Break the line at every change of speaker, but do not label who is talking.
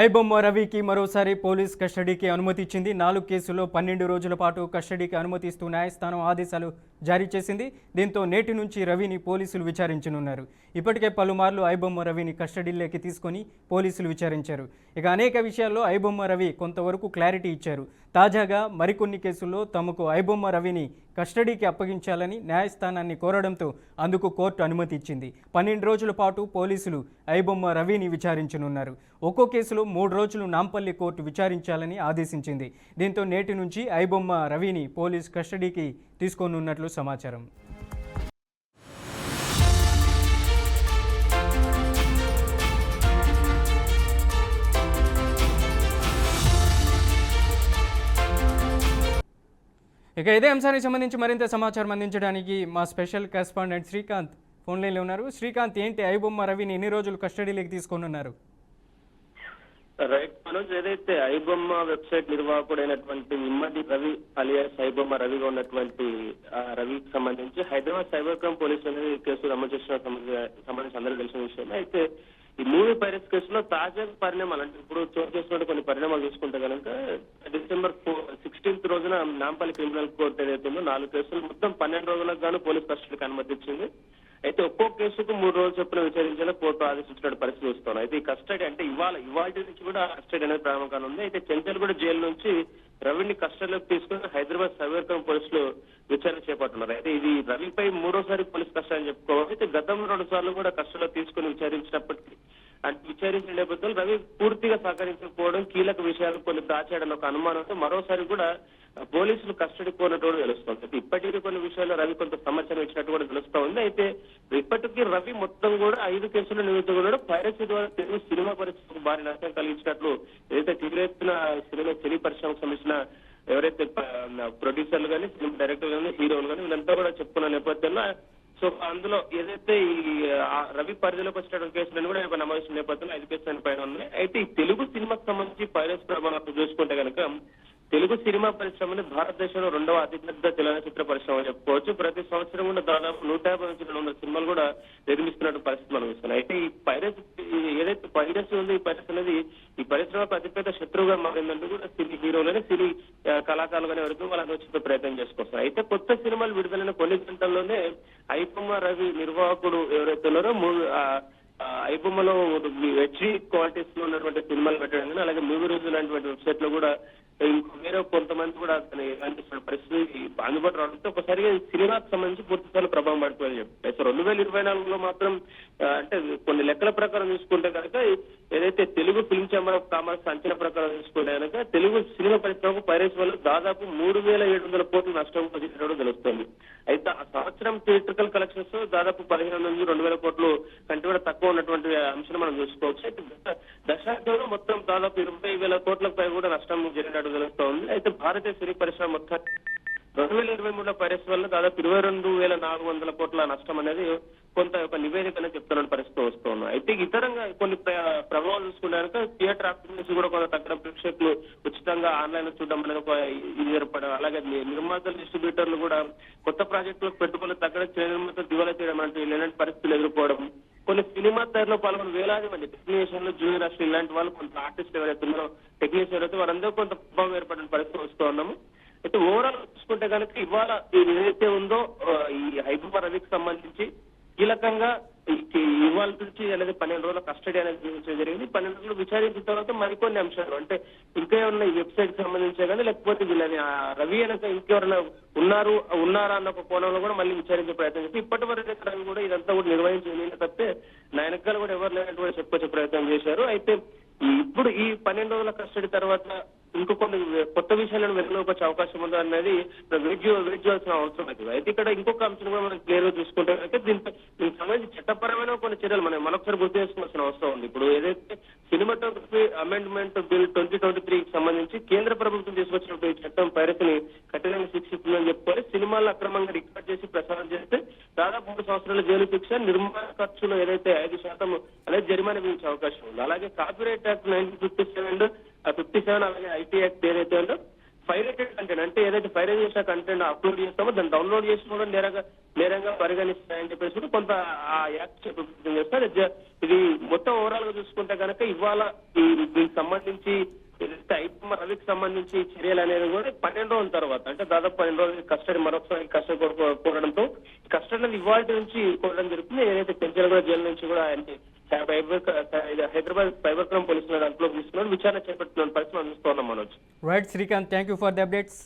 ఐబొమ్మ రవికి మరోసారి పోలీస్ కస్టడీకి అనుమతి ఇచ్చింది. 4 కేసుల్లో 12 రోజుల పాటు కస్టడీకి అనుమతిస్తూ న్యాయస్థానం ఆదేశాలు జారీ చేసింది. దీంతో నేటి నుంచి రవిని పోలీసులు విచారించనున్నారు. ఇప్పటికే పలుమార్లు ఐబొమ్మ రవిని కస్టడీలోకి తీసుకొని పోలీసులు విచారించారు. ఇక అనేక విషయాల్లో ఐబొమ్మ రవి కొంతవరకు క్లారిటీ ఇచ్చారు. తాజాగా మరికొన్ని కేసుల్లో తమకు ఐబొమ్మ రవిని కస్టడీకి అప్పగించాలని న్యాయస్థానాన్ని కోరడంతో అందుకు కోర్టు అనుమతి ఇచ్చింది. 12 రోజుల పాటు పోలీసులు ఐబొమ్మ రవిని విచారించనున్నారు. ఒక్కో కేసులో 3 రోజులు నాంపల్లి కోర్టు విచారించాలని ఆదేశించింది. దీంతో నేటి నుంచి ఐబొమ్మ రవిని పోలీస్ కస్టడీకి తీసుకోనున్నట్లు సమాచారం. ఇక ఇదే అంశానికి సంబంధించి మరింత సమాచారం అందించడానికి మా స్పెషల్ కరెస్పాండెంట్ శ్రీకాంత్ ఫోన్ లైన్లో ఉన్నారు. శ్రీకాంత్, ఏంటి ఐబొమ్మ రవిని ఎన్ని రోజులు కస్టడీలోకి తీసుకోనున్నారు?
రైట్ మనోజ్, ఏదైతే ఐబొమ్మ వెబ్సైట్ నిర్వాహకుడైనటువంటి ఇమ్మడి రవి అలియాస్ ఐబొమ్మ రవిగా ఉన్నటువంటి రవికి సంబంధించి హైదరాబాద్ సైబర్ క్రైమ్ పోలీసులు అనేది కేసు నమోదు చేసిన సంబంధించి అందరూ తెలిసిన విషయం. అయితే ఈ మూవీ పైరస్ కేసులో తాజా పరిణామాలు, అంటే ఇప్పుడు చోటు చేస్తున్న కొన్ని పరిణామాలు చూసుకుంటే కనుక డిసెంబర్ 16 రోజున నాంపల్లి క్రిమినల్ కోర్టు ఏదైతే ఉందో 4 కేసులు మొత్తం 12 రోజులకు గాను పోలీస్ కస్టడీకి అనుమతి ఇచ్చింది. అయితే ఒక్కో కేసుకు 3 రోజులు చొప్పున విచారించేలా కోర్టు ఆదేశించిన పరిస్థితి వస్తున్నాం. అయితే ఈ కస్టడీ అంటే ఇవాళ నుంచి కూడా కస్టడీ అనేది ప్రారంభంగా ఉంది. అయితే చెంచల్గూడ జైలు నుంచి రవిని కస్టడీలోకి తీసుకుని హైదరాబాద్ సైబర్ క్రైమ్ పోలీసులు విచారణ చేపడుతున్నారు. అయితే ఇది రవిపై 3వసారి పోలీస్ కస్టడీ అని చెప్పుకోవాలి. అయితే గతంలో 2 సార్లు కూడా కస్టడీలో తీసుకుని విచారించినప్పటికీ విచారించిన నేపథ్యంలో రవి పూర్తిగా సహకరించకపోవడం, కీలక విషయాలు కొన్ని దాచాడన్న ఒక అనుమానంతో మరోసారి కూడా పోలీసులు కస్టడీ కోరినట్టు కూడా తెలుస్తోంది. ఇప్పటికీ కొన్ని విషయాల్లో రవి కొంత సమాచారం ఇచ్చినట్టు కూడా తెలుస్తా ఉంది. అయితే ఇప్పటికీ రవి మొత్తం కూడా 5 కేసుల నిమిత్తం కూడా పైరసీ ద్వారా తెలుగు సినిమా పరిశ్రమకు భారీ నష్టం కలిగించినట్లు ఏదైతే తీవ్రెత్తున సినీ పరిశ్రమకు సంబంధించిన ఎవరైతే ప్రొడ్యూసర్లు కానీ, సినిమా డైరెక్టర్లు కానీ, హీరోలు కానీ వీళ్ళంతా కూడా చెప్పుకున్న నేపథ్యంలో సో అందులో ఏదైతే ఈ రవి పరిధిలోకి వచ్చినటువంటి కేసులను కూడా నమోదు నేపథ్యంలో 5 కేసుల పైన ఉన్నాయి. అయితే ఈ తెలుగు సినిమాకు సంబంధించి పైరసీ ప్రమాణాలు చూసుకుంటే కనుక తెలుగు సినిమా పరిశ్రమని భారతదేశంలో 2వ అతిపెద్ద చలనచిత్ర పరిశ్రమ చెప్పుకోవచ్చు. ప్రతి సంవత్సరం కూడా దాదాపు 150 నుంచి 200 సినిమాలు కూడా నిర్మిస్తున్నట్టు పరిస్థితి మనం చూస్తున్నాం. అయితే ఈ పైరసీ ఏదైతే పైరసీ ఉందో ఈ పైరసీ అనేది ఈ పరిశ్రమకు అతిపెద్ద శత్రువుగా మారిందంటూ కూడా సినీ హీరోలని, సినీ కళాకారులుగానే వరకు వాళ్ళని వచ్చే ప్రయత్నం చేసుకొస్తారు. అయితే కొత్త సినిమాలు విడుదలైన కొన్ని గంటల్లోనే ఐబొమ్మ రవి నిర్వాహకుడు ఎవరైతే ఉన్నారో ఐబొమ్మలో హెచ్డి క్వాలిటీస్ లో ఉన్నటువంటి సినిమాలు పెట్టడం కానీ, అలాగే మూవీ రోజు లాంటి వెబ్సైట్ లో కూడా వేరే కొంతమంది కూడా అతని అనిపిస్తున్న పరిస్థితి అందుబాటు రావడంతో ఒకసారిగా సినిమాకు సంబంధించి పూర్తిస్థాయిలో ప్రభావం పడిపోయింది చెప్పి. సో 2024లో మాత్రం అంటే కొన్ని లెక్కల ప్రకారం చూసుకుంటే కనుక ఏదైతే Telugu film chamber of commerce అంచనా ప్రకారం చూసుకుంటే కనుక తెలుగు సినిమా పరిశ్రమకు పైరసీ వల్ల దాదాపు 3,700 కోట్ల నష్టం వచ్చినట్టు తెలుస్తోంది. అయితే ఆ సంవత్సరం థియేట్రికల్ కలెక్షన్స్ దాదాపు 15 నుంచి 2,000 కోట్లు కంటే కూడా తక్కువ ఉన్నటువంటి అంశం మనం చూసుకోవచ్చు. అయితే దశాబ్దంలో మొత్తం దాదాపు 20,000 కోట్లకు పై కూడా నష్టం జరిగినట్టు తెలుస్తోంది. అయితే భారతీయ సినీ పరిశ్రమ మొత్తం 2023లో పైరసీ వల్ల దాదాపు 22,400 కోట్ల నష్టం అనేది కొంత ఒక నివేదికనే చెప్తున్న పరిస్థితి వస్తున్నాయి. అయితే ఇతరంగా కొన్ని ప్రభావాలు చూసుకున్నాక థియేటర్ ఆక్యుపెన్సీ కూడా కొంత తగ్గడం, ప్రేక్షకులు ఉచితంగా ఆన్లైన్ చూడడం అనేది ఒక ఇది ఏర్పడడం, అలాగే నిర్మాతలు, డిస్ట్రిబ్యూటర్లు కూడా కొత్త ప్రాజెక్టులకు పెట్టుబడులు తగ్గడం, నిర్మాతలు దివాలా చేయడం అంటే ఇలాంటి పరిస్థితులు ఎదుర్కోవడం, కొన్ని సినిమా తయారీలో పాల్గొన్న వేలాది మంది టెక్నీషియన్లు, జూనియర్ ఆర్టిస్టులు ఇలాంటి వాళ్ళు కొంత ఆర్టిస్టులు ఎవరైతే ఉన్నారో టెక్నీషియన్ అయితే వారందరూ కొంత ప్రభావం ఏర్పడిన పరిస్థితి వస్తూ ఉన్నాము. అయితే ఓవరాల్ చూసుకుంటే కనుక ఇవాళ ఏదైతే ఉందో ఈ ఐబొమ్మ రవికి సంబంధించి కీలకంగా ఇవాళ నుంచి అనేది 12 రోజుల కస్టడీ అనేది జరిగింది. 12 రోజులు విచారించిన తర్వాత మరికొన్ని అంశాలు అంటే ఇంకా ఏమన్నా ఈ వెబ్సైట్ సంబంధించే కానీ లేకపోతే వీళ్ళని రవి అనక ఇంకెవరైనా ఉన్నారా అన్న ఒక కోణంలో కూడా మళ్ళీ విచారించే ప్రయత్నం చేసి ఇప్పటి వరకు కూడా ఇదంతా కూడా నిర్వహించింది తప్పితే నా వెనకాల కూడా ఎవరు లేనట్టు కూడా చెప్పుకొచ్చే ప్రయత్నం చేశారు. అయితే ఇప్పుడు ఈ 12 రోజుల కస్టడీ తర్వాత ఇంకో కొన్ని కొత్త విషయాలను వెలుగులోకి వచ్చే అవకాశం ఉందా అనేది వెయిట్ చేయాల్సిన అవసరం అవుతుంది. అయితే ఇక్కడ ఇంకొక అంశం కూడా మనం క్లియర్ గా చూసుకుంటే కనుక దీనికి సంబంధించి చట్టపరమైన కొన్ని చర్యలు మనం మరొకసారి గుర్తు చేసుకోవాల్సిన అవసరం ఉంది. ఇప్పుడు ఏదైతే సినిమాటోగ్రఫీ అమెండ్మెంట్ బిల్ 2023కి సంబంధించి కేంద్ర ప్రభుత్వం తీసుకొచ్చినప్పుడు ఈ చట్టం పైరసీని కఠినంగా శిక్షిస్తుందని చెప్పుకోవాలి. సినిమాలను అక్రమంగా రికార్డ్ చేసి ప్రసారం చేస్తే దాదాపు 3 సంవత్సరాల జైలు శిక్ష, నిర్మాణ ఖర్చులు ఏదైతే 5% అనేది జరిమానా విధించే అవకాశం ఉంది. అలాగే కాపీరైట్ యాక్ట్ 1957 అలాగే ఐటీ యాక్ట్ ఏదైతే ఉందో పైరేటెడ్ కంటెంట్ కంటెంట్ అంటే ఏదైతే ఫైరల్ చేసిన కంటెంట్ అప్లోడ్ చేస్తామో దాన్ని డౌన్లోడ్ చేసి కూడా నేరంగా పరిగణిస్తాయని చెప్పేసి కూడా కొంత ఆ యాక్ట్ చేస్తారు. ఇది మొత్తం ఓవరాల్ గా చూసుకుంటే కనుక ఇవాళ దీనికి సంబంధించి ఐబొమ్మ రవికి సంబంధించి చర్యలు అనేది కూడా 12 రోజుల తర్వాత, అంటే దాదాపు 12 రోజులు కస్టడీ, మరొకసారి కస్టడీ కోరడంతో కస్టడీ ఇవాళ నుంచి కోరడం జరుగుతుంది. ఏదైతే పెంచలగూడ జైలు నుంచి కూడా ఆయన్ని హైదరాబాద్ సైబర్ క్రైమ్ పోలీసులు అదుపులోకి తీసుకున్నారు, విచారణ చేపడుతున్న పరిస్థితి మనం చూస్తున్నాం. Manoj.
Right Srikanth, thank you for the updates.